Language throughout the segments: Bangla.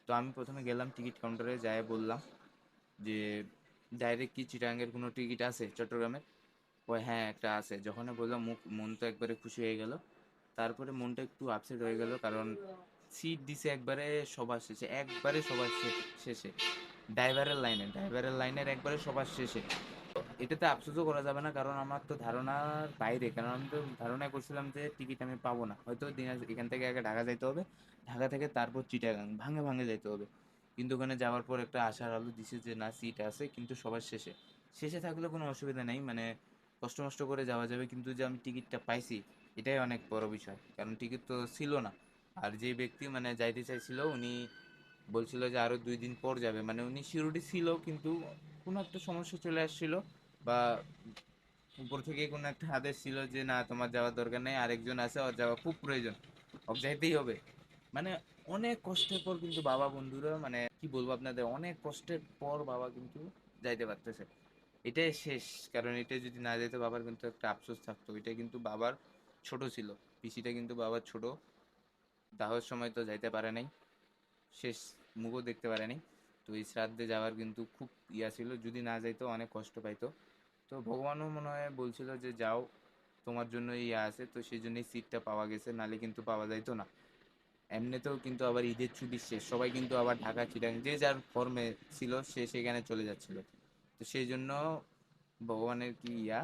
তো আমি প্রথমে গেলাম টিকিট কাউন্টারে, যাই বললাম যে ডাইরেক্ট কি চিটাগাংয়ের কোনো টিকিট আছে চট্টগ্রামের? কয় হ্যাঁ একটা আছে। যখন বললাম মন তো একবারে খুশি হয়ে গেল। তারপরে মনটা একটু আপসেট হয়ে গেল, কারণ সিট দিছে একবারে সবার শেষে, একবারে সবার শেষে, ড্রাইভারের লাইনের একবারে সবার শেষে। এটাতে আফসোসও করা যাবে না, কারণ আমার তো ধারণার বাইরে, কারণ আমি তো ধারণা করছিলাম যে টিকিট আমি পাবো না, হয়তো এখান থেকে আগে ঢাকা যাইতে হবে, ঢাকা থেকে তারপর চিটাগাং ভাঙে ভাঙে যাইতে হবে। কিন্তু ওখানে যাওয়ার পর একটা আশার আলো দিছে যে না, সিট আছে, কিন্তু সবার শেষে। শেষে থাকলে কোনো অসুবিধা নেই, মানে কষ্ট মষ্ট করে যাওয়া যাবে, কিন্তু যে আমি টিকিটটা পাইছি এটাই অনেক বড় বিষয়, কারণ টিকিট তো ছিল না। আর যে ব্যক্তি মানে যাইতে চাইছিল উনি বলছিল যে আরো 2 দিন পর যাবে, মানে উনি সিওরিটি ছিল, কিন্তু কোনো একটা সমস্যা চলে আসছিল, বা উপর থেকে কোনো একটা আদেশ ছিল যে না তোমার যাওয়ার দরকার নেই, আরেকজন আছে, ওর যাওয়া খুব প্রয়োজন, ওর যাইতেই হবে। মানে অনেক কষ্টের পর কিন্তু বাবা, বন্ধুরা, মানে কি বলবো আপনাদের, অনেক কষ্টের পর বাবা কিন্তু যাইতে পারতেছে। এটাই শেষ, কারণ এটা যদি না যেত বাবার কিন্তু একটা আফসোস থাকতো। এটা কিন্তু বাবার ছোট ছিল, পিসিটা কিন্তু বাবার ছোট, দাহর সময় তো যাইতে পারে নাই, শেষ মুখও দেখতে পারে নাই। তো এই শ্রাদ্ধে যাওয়ার কিন্তু খুব ইয়া ছিল, যদি না যাইতো অনেক কষ্ট পাইতো। তো ভগবানও মনে হয় বলছিল যে যাও, তোমার জন্য ইয়া আছে, তো সেই জন্যই সিটটা পাওয়া গেছে, নালে কিন্তু পাওয়া যাইতো না। এমনিতেও কিন্তু আবার ঈদের ছুটি শেষ, সবাই কিন্তু আবার ঢাকা চিটাং যে যার ফর্মে ছিল সে সেখানে চলে যাচ্ছিল। তো সেই জন্য ভগবানের কি ইয়া,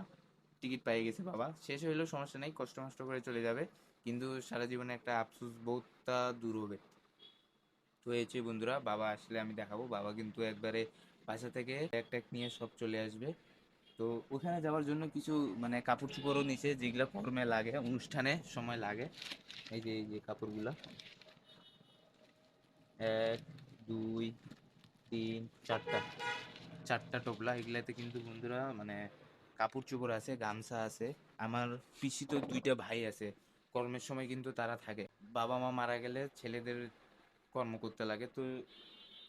টিকিট পাই গেছে বাবা, শেষ হইলেও সমস্যা নেই, কষ্ট মষ্ট করে চলে যাবে, কিন্তু সারা জীবনে একটা আফসোস বোধটা দূর হবে। তো এই যে বন্ধুরা, বাবা আসলে আমি দেখাবো, বাবা কিন্তু একবারে বাসা থেকে ব্যাগ ট্যাগ নিয়ে সব চলে আসবে। তো ওখানে যাওয়ার জন্য কিছু মানে কাপড় চোপড়ও নিছে, যেগুলো ফর্মে লাগে, অনুষ্ঠানে সময় লাগে। এই যে কাপড়গুলা, 1 2 3 4টা, 4টা টোপলা, এগুলাতে কিন্তু বন্ধুরা মানে কাপড় চোপড় আছে, গামছা আছে। আমার পিসি তো 2টা ভাই আছে, কর্মের সময় কিন্তু তারা থাকে। বাবা মা মারা গেলে ছেলেদের কর্ম করতে লাগে, তো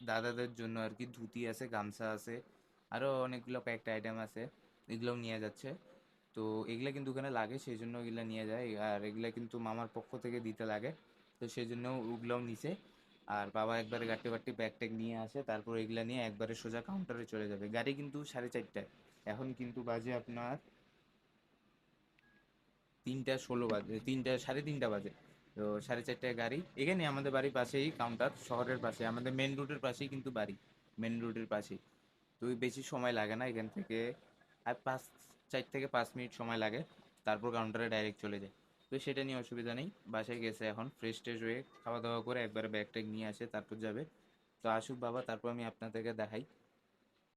দাদাদের জন্য আর কি ধুতি আছে, গামছা আছে, আরও অনেকগুলো কয়েকটা আইটেম আছে, এগুলোও নিয়ে যাচ্ছে। তো এগুলা কিন্তু ওখানে লাগে, সেই জন্য এগুলা নিয়ে যায়, আর এগুলা কিন্তু মামার পক্ষ থেকে দিতে লাগে, তো সেই জন্য ওগুলাও নিছে। আর বাবা একবারে গাড়ি বাড়ি ব্যাগ ট্যাগ নিয়ে আসে, তারপর এগুলা নিয়ে একবারে সোজা কাউন্টারে চলে যাবে। গাড়ি কিন্তু 4:30টায়, এখন কিন্তু বাজে আপনার 3টা 16 বাজে, 3টা 3:30 বাজে। তো 4:30টায় গাড়ি, এখানে আমাদের বাড়ির পাশেই কাউন্টার, শহরের পাশে, আমাদের মেন রোডের পাশেই কিন্তু বাড়ি, মেন রোডের পাশেই। তো বেশি সময় লাগে না এখান থেকে, আর 4 থেকে 5 মিনিট সময় লাগে, তারপর কাউন্টারে ডাইরেক্ট চলে যায়। তো সেটা নিয়ে অসুবিধা নেই, বাসায় গেছে এখন, ফ্রেশ ট্রেশ হয়ে খাওয়া দাওয়া করে একবারে ব্যাগ ট্যাগ নিয়ে আসে, তারপর যাবে। তো আসুক বাবা, তারপর আমি আপনাদেরকে দেখাই।